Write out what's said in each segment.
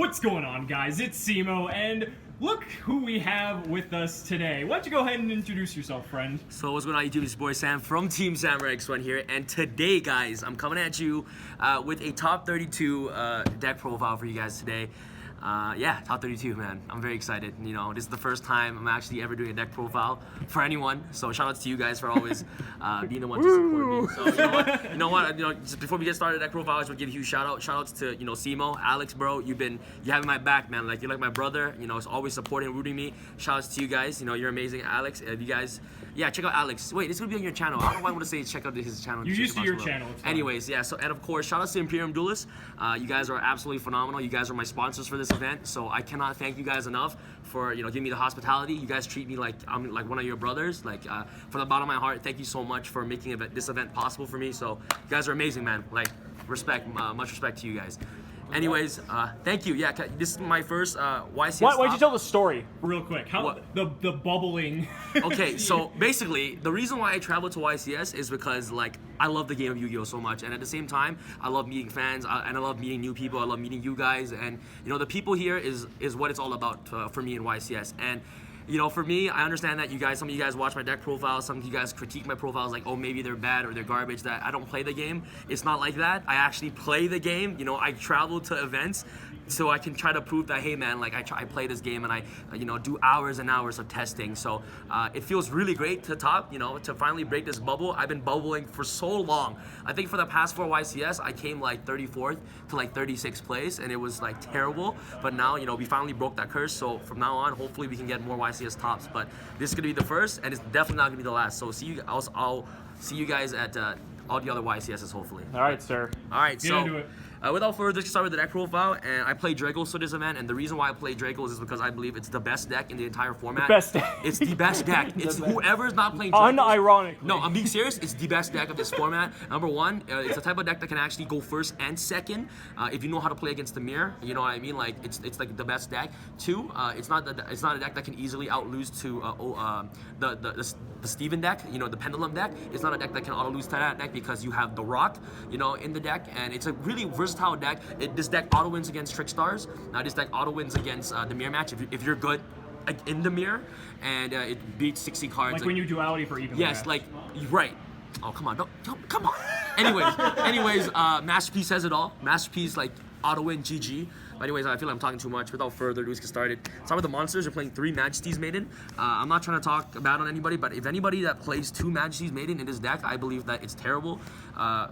What's going on, guys? It's Cimo, and look who we have with us today. Why don't you go ahead and introduce yourself, friend? So what's going on, YouTube? It's your boy Sam from TeamSamuraiX1's here, and today, guys, I'm coming at you with a top 32 deck profile for you guys today. Yeah, top 32, man. I'm very excited. You know, this is the first time I'm actually ever doing a deck profile for anyone. So shout out to you guys for always being the one to support me. So just before we get started, deck profile, I just want to give a huge shout out. Shout outs to Cimo, Alex, bro. You having my back, man. Like, you're like my brother. You know, it's always supporting, rooting me. Shout outs to you guys. You know, you're amazing, Alex. If you guys, yeah, check out Alex. Wait, it's gonna be on your channel. I don't know why I want to say check out his channel. You're used to your channel. Anyways, yeah. So, and of course, shout outs to Imperium Duelist. You guys are absolutely phenomenal. You guys are my sponsors for this event, so I cannot thank you guys enough for giving me the hospitality. You guys treat me like I'm like one of your brothers. Like from the bottom of my heart, thank you so much for making this event possible for me. So you guys are amazing, man. Like respect, much respect to you guys. Anyways, thank you. Yeah, this is my first YCS. Why'd you tell the story? Real quick, how the bubbling. Okay, so basically, the reason why I travel to YCS is because like I love the game of Yu-Gi-Oh so much, and at the same time, I love meeting fans, and I love meeting new people. I love meeting you guys, and the people here is what it's all about for me in YCS. And for me, I understand that some of you guys watch my deck profiles, some of you guys critique my profiles like, oh, maybe they're bad or they're garbage, that I don't play the game. It's not like that. I actually play the game. I travel to events so I can try to prove that, hey man, like I play this game and I do hours and hours of testing. So it feels really great to to finally break this bubble. I've been bubbling for so long. I think for the past 4 YCS, I came like 34th to like 36th place, and it was like terrible. But now, we finally broke that curse. So from now on, hopefully we can get more YCS tops. But this is gonna be the first, and it's definitely not gonna be the last. So I'll see you guys at all the other YCSs, hopefully. All right, sir. All right, Get so into it. Without further ado, start with the deck profile, and I play Draco for this event, and the reason why I play Draco is because I believe it's the best deck in the entire format. The best deck. It's the best deck. It's whoever's not playing Draco. Unironically. No, I'm being serious. It's the best deck of this format. Number one, it's the type of deck that can actually go first and second if you know how to play against the mirror. You know what I mean? Like it's like the best deck. Two, it's not a deck that can easily out-lose to the Steven deck. The Pendulum deck. It's not a deck that can auto-lose to that deck because you have the Rock, in the deck, and it's a really versatile deck. This deck auto wins against Trickstars. Now this deck auto wins against the mirror match if you're good in the mirror, and it beats 60 cards. Like when you duality for even. Yes, match. like right. Oh come on, come on. Anyways, Masterpiece says it all. Masterpiece like auto win GG. But anyways, I feel like I'm talking too much. Without further ado, let's get started. Start with the monsters. You're playing 3 Majesty's Maiden. I'm not trying to talk bad on anybody, but if anybody that plays 2 Majesty's Maiden in this deck, I believe that it's terrible.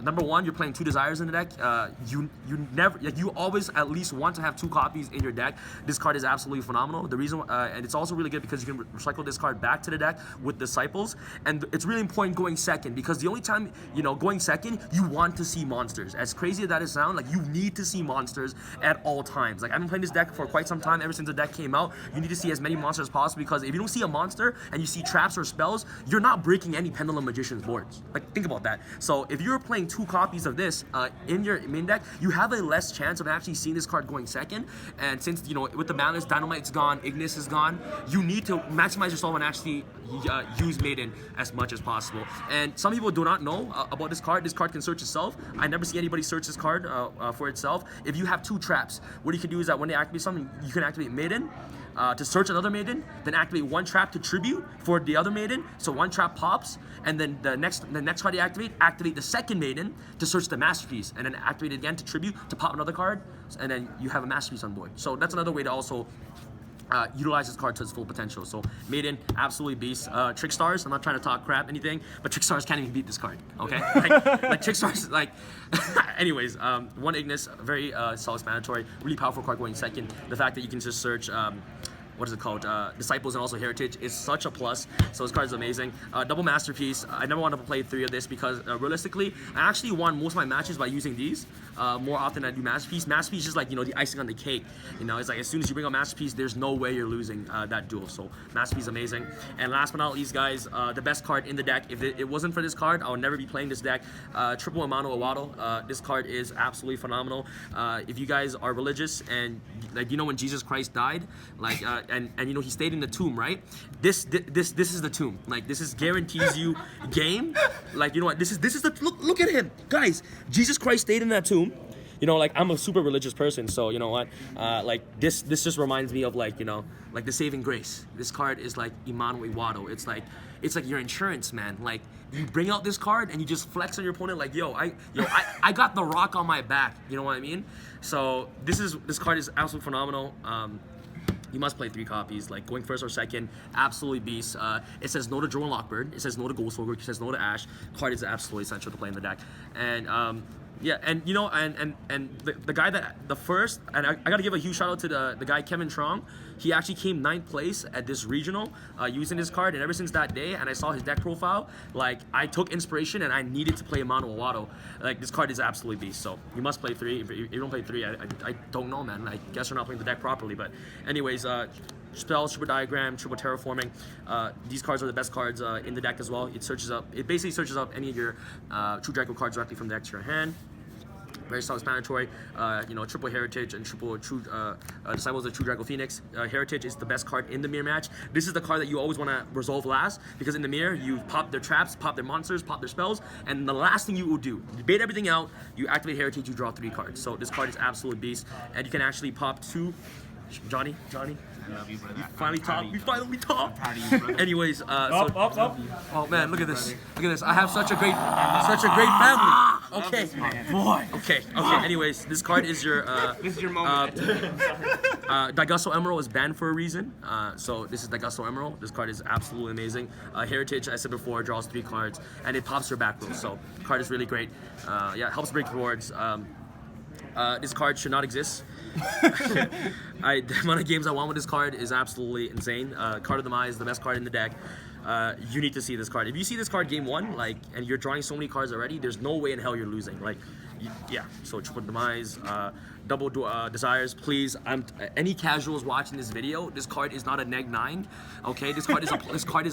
Number one, you're playing 2 Desires in the deck. You always at least want to have 2 copies in your deck. This card is absolutely phenomenal. The reason, and it's also really good because you can recycle this card back to the deck with Disciples, and it's really important going second because the only time going second, you want to see monsters. As crazy as that sounds, like you need to see monsters at all times. Like I've been playing this deck for quite some time. Ever since the deck came out, you need to see as many monsters as possible because if you don't see a monster and you see traps or spells, you're not breaking any Pendulum Magician's boards. Like think about that. So if you're playing 2 copies of this in your main deck, you have a less chance of actually seeing this card going second. And since with the balance, Dynamite's gone, Ignis is gone, you need to maximize yourself and actually use Maiden as much as possible. And some people do not know about this card. This card can search itself. I never see anybody search this card for itself. If you have 2 traps, what you can do is that when they activate something, you can activate Maiden to search another Maiden, then activate 1 trap to tribute for the other Maiden, so 1 trap pops, and then the next card you activate the second Maiden to search the Masterpiece, and then activate it again to tribute to pop another card, and then you have a Masterpiece on board. So that's another way to also utilize this card to its full potential. So Maiden, absolutely beast. Trickstars, I'm not trying to talk crap anything, but Trickstars can't even beat this card. Okay, like Trickstars, like. Anyways, 1 Ignis, very self-explanatory, really powerful card going second. The fact that you can just search. What is it called? Disciples and also Heritage is such a plus. So this card is amazing. Double Masterpiece. I never wanted to play 3 of this because realistically, I actually won most of my matches by using these more often than I do Masterpiece. Masterpiece is like the icing on the cake. It's like as soon as you bring up Masterpiece, there's no way you're losing that duel. So Masterpiece is amazing. And last but not least, guys, the best card in the deck. If it wasn't for this card, I would never be playing this deck. Triple Amano Awaddle. This card is absolutely phenomenal. If you guys are religious and like when Jesus Christ died, like. And he stayed in the tomb, right? This is the tomb. Like this is guarantees you game. Like this is the look at him, guys. Jesus Christ stayed in that tomb. you know, like I'm a super religious person, so you know what, like this just reminds me of like, you know, like the saving grace. This card is like Immanuel Wado. It's like your insurance, man. Like you bring out this card and you just flex on your opponent like, yo, I got the rock on my back. You know what I mean? So this card is absolutely phenomenal. You must play 3 copies, like going first or second, absolutely beast. It says no to Drone Lockbird, it says no to Ghost Ogre, it says no to Ash. Card is absolutely essential to play in the deck. And yeah, and you know, and the guy that the first, and I gotta give a huge shout out to the guy Kevin Trong. He actually came 9th place at this regional using this card, and ever since that day, and I saw his deck profile, like I took inspiration and I needed to play Immanuel Wado. Like this card is absolutely beast, so you must play 3. If you don't play 3, I don't know, man. I guess you're not playing the deck properly, but anyways, spells, triple diagram, triple terraforming. These cards are the best cards in the deck as well. It basically searches up any of your True Draco cards directly from the deck to your hand. Very self-explanatory, you know, triple Heritage and triple True Disciples of True Draco Phoenix. Heritage is the best card in the mirror match. This is the card that you always want to resolve last, because in the mirror, you pop their traps, pop their monsters, pop their spells, and the last thing you will do, you bait everything out, you activate Heritage, you draw 3 cards. So this card is absolute beast, and you can actually pop 2. Johnny. I love you, brother. We finally talked. I'm proud of you, brother. Anyways, Up. oh man, look at this. Look at this. I have such a great family. Okay. Boy. Okay. Anyways, this card is your This is your moment. Daigusto Emerald is banned for a reason. So this is Daigusto Emerald. This card is absolutely amazing. Heritage, I said before, draws 3 cards and it pops your back row. So card is really great. Yeah, it helps break boards. This card should not exist. The amount of games I won with this card is absolutely insane. Card of Demise, the best card in the deck. You need to see this card. If you see this card game 1, like, and you're drawing so many cards already, there's no way in hell you're losing. Like, yeah. So triple Demise, double Desires. Please, any casuals watching this video, this card is not a -9. Okay, this card is a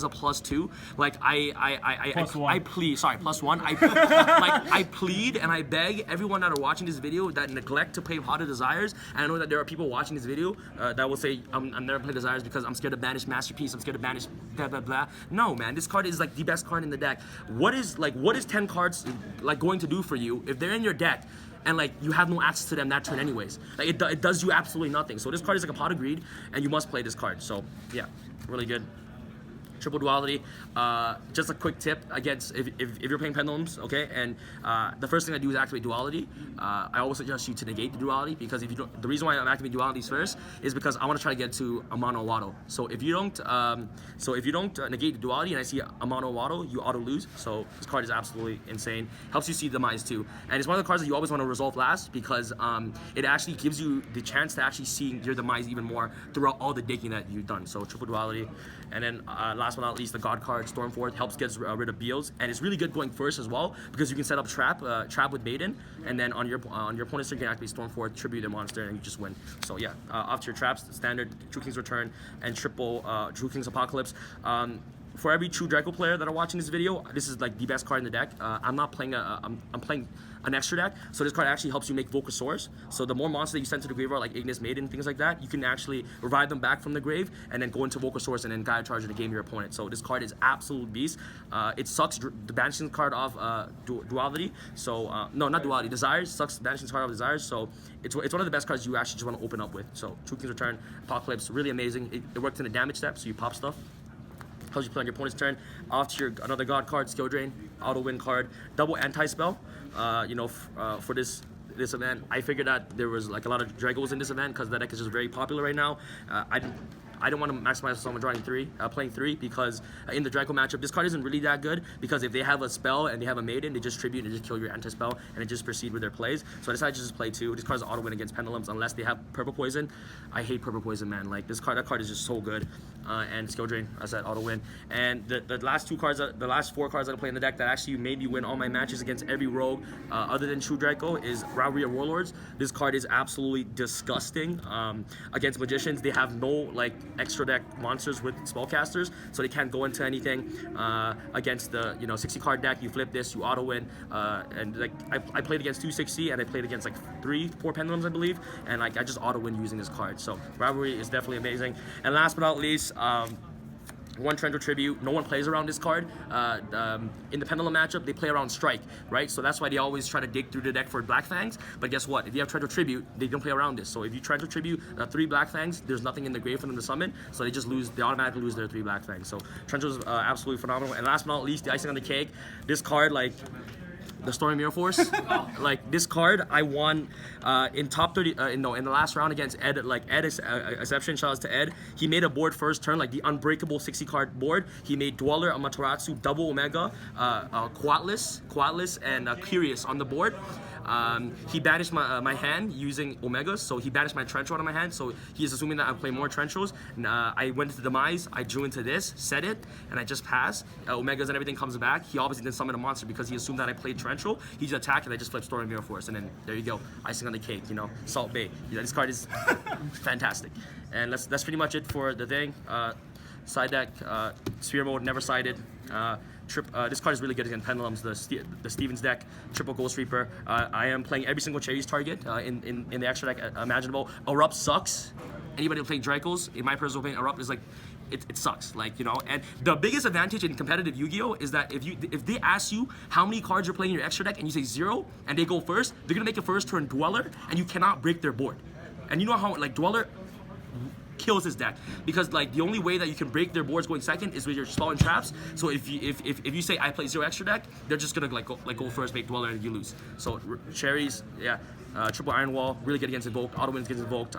+2. Like I plead. Sorry, +1. I plead and I beg everyone that are watching this video that neglect to play Pot of Desires. And I know that there are people watching this video that will say I'm never play Desires because I'm scared to banish Masterpiece. I'm scared to banish blah blah blah. No, man, this card is like the best card in the deck. What is 10 cards like going to do for you if they're in your deck? And like you have no access to them that turn anyways. Like it does you absolutely nothing. So this card is like a pot of greed, and you must play this card. So yeah, really good. Triple duality. Just a quick tip against if you're playing pendulums, okay, and the first thing I do is activate duality. I always suggest you to negate the duality, because if you don't, the reason why I'm activating dualities first is because I want to try to get to Amano Wado. So if you don't negate the duality and I see Amano Wado, you auto lose. So this card is absolutely insane. Helps you see Demise too, and it's one of the cards that you always want to resolve last, because it actually gives you the chance to actually see your Demise even more throughout all the digging that you've done. So triple duality, and then last but not least, the God card Stormforth helps get rid of Beals, and it's really good going first as well, because you can set up trap with Maiden, and then on your opponent's turn you can activate Stormforth, tribute their monster, and you just win. So yeah, after your traps, standard True King's Return and triple True King's Apocalypse. For every True Draco player that are watching this video, this is like the best card in the deck. I'm not playing I'm playing an extra deck, so this card actually helps you make Vocasaurs. So the more monsters that you send to the graveyard, like Ignis Maiden, things like that, you can actually revive them back from the grave and then go into Vocasaurs and then Gaia Charge to game your opponent. So this card is absolute beast. It sucks the banishing card off duality. So no, not duality. Desires sucks banishing card off Desires. So it's one of the best cards you actually just want to open up with. So True King's Return, Apocalypse, really amazing. It works in a damage step, so you pop stuff. Helps you play on your opponent's turn. Off to your another God card, Skill Drain, auto win card, double anti-spell. For this event, I figured that there was like a lot of Dragos in this event because that deck is just very popular right now. I don't want to maximize myself on playing three, because in the Draco matchup, this card isn't really that good, because if they have a spell and they have a Maiden, they just tribute and just kill your anti-spell and they just proceed with their plays. So I decided to just play 2. This card's auto win against Pendulums unless they have Purple Poison. I hate Purple Poison, man. Like that card is just so good. And Skill Drain, I said auto win. And the last 4 cards that I play in the deck that actually made me win all my matches against every rogue other than True Draco is Rivalry of Warlords. This card is absolutely disgusting. Against Magicians, they have no like extra deck monsters with spellcasters, so they can't go into anything. Against the 60 card deck, you flip this, you auto win. And like I played against 260 and I played against like 3-4 pendulums, I believe, and like I just auto win using this card. So Rivalry is definitely amazing. And last but not least, One Trento Tribute. No one plays around this card. In the Pendulum matchup, they play around Strike, right? So that's why they always try to dig through the deck for Black Fangs. But guess what? If you have Trento Tribute, they don't play around this. So if you Trento Tribute 3 Black Fangs, there's nothing in the grave for them to summon. So they just lose. They automatically lose their 3 Black Fangs. So Trento's absolutely phenomenal. And last but not least, the icing on the cake. This card, like, the Stormy Mirror Force, like this card, I won in top 30. In the last round against Ed. Like Ed is exception. Shout out to Ed. He made a board first turn, like the unbreakable 60 card board. He made Dweller, Amaterasu, Double Omega, Quatless, and Curious on the board. He banished my hand using Omegas, so he banished my Trench out of my hand, so he's assuming that I play more Trenchos. I went into Demise, I drew into this, set it, and I just passed. Omegas and everything comes back. He obviously didn't summon a monster because he assumed that I played Trenchal. He just attacked and I just flipped Stormy Mirror Force, and then there you go, icing on the cake, you know, Salt Bay. You know, this card is fantastic. And that's pretty much it for the thing. Side deck, Sphere Mode, never sided. This card is really good against Pendulums, the Stevens deck, triple Ghost Reaper. I am playing every single Cherries target in the extra deck imaginable. Erupt sucks. Anybody who playing Dracos, in my personal opinion, Erupt is like, it sucks, like, you know. And the biggest advantage in competitive Yu-Gi-Oh! Is that if they ask you how many cards you're playing in your extra deck and you say 0 and they go first, they're gonna make a first turn Dweller and you cannot break their board. And you know how, like, Dweller kills his deck because, like, the only way that you can break their boards going second is with your spell and traps. So if you say I play 0 extra deck, they're just gonna go first, make Dweller, and you lose. So Cherries, yeah, triple Iron Wall, really good against Invoked. Auto wins against Invoked.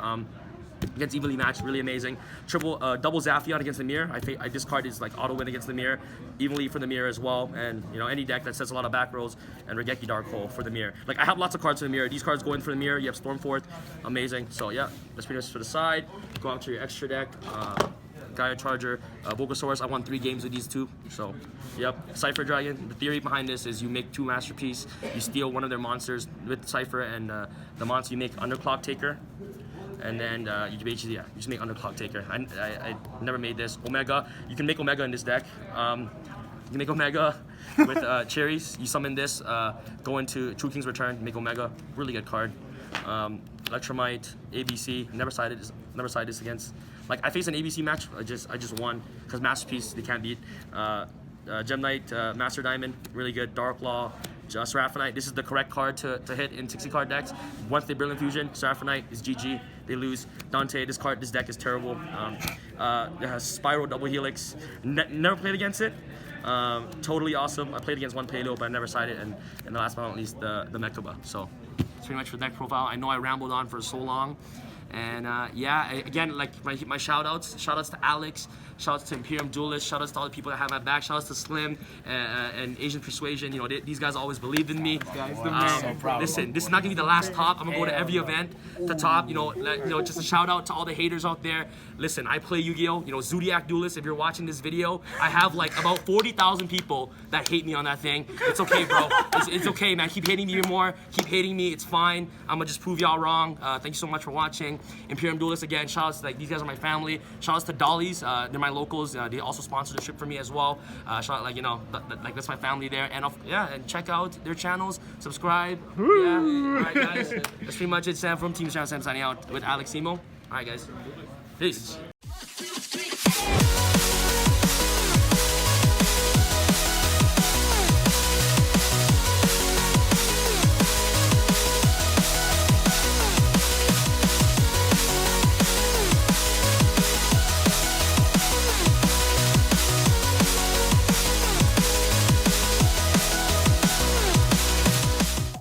Against evenly matched, really amazing. Double Zaphion against the mirror. This card is like auto win against the mirror, evenly for the mirror as well. And you know, any deck that sets a lot of back rows, and Regeki Dark Hole for the mirror. Like, I have lots of cards for the mirror. These cards go in for the mirror. You have Stormforth, amazing. So yeah, that's pretty much for the side. Go out to your extra deck. Gaia Charger, Bulbasaurus. I won 3 games with these 2. So, yep. Cypher Dragon. The theory behind this is you make 2 Masterpiece, you steal one of their monsters with Cypher, and the monster you make Underclock Taker. And then you basically, yeah, you just make Underclock Taker. I never made this. Omega, you can make Omega in this deck. You can make Omega with Cherries. You summon this, go into True King's Return, make Omega. Really good card. Electromite, ABC. Never sided this against. Like, I faced an ABC match. I just won because Masterpiece they can't beat. Gem Knight, Master Diamond, really good. Dark Law. Seraphinite, this is the correct card to hit in 60 card decks. Once they Brilliant Fusion, Seraphinite is GG. They lose. Dante, this deck is terrible. It has Spiral Double Helix. Never played against it. Totally awesome. I played against one Paleo, but I never sided. And the last but not least, the Mekaba. So that's pretty much for deck profile. I know I rambled on for so long. And yeah, again, like my shout outs to Alex, shout outs to Imperium Duelist, shout outs to all the people that have my back, shout outs to Slim and Asian Persuasion. You know, these guys always believed in me. Listen, this is not gonna be the last top. I'm gonna go to every event to top. You know, just a shout out to all the haters out there. Listen, I play Yu-Gi-Oh! You know, Zodiac Duelist. If you're watching this video, I have like about 40,000 people that hate me on that thing. It's okay, bro. It's okay, man. Keep hating me more. Keep hating me. It's fine. I'm gonna just prove y'all wrong. Thank you so much for watching. Imperium Duelist again. Shout outs to, like, these guys are my family. Shout outs to Dolly's. They're my locals. They also sponsor the ship for me as well. Shout out, like, you know, like, that's my family there. And yeah, and check out their channels. Subscribe. Yeah. All right, guys. That's pretty much it. Sam from TeamSamuraiX1's signing out with Alex Simo. All right, guys. Peace.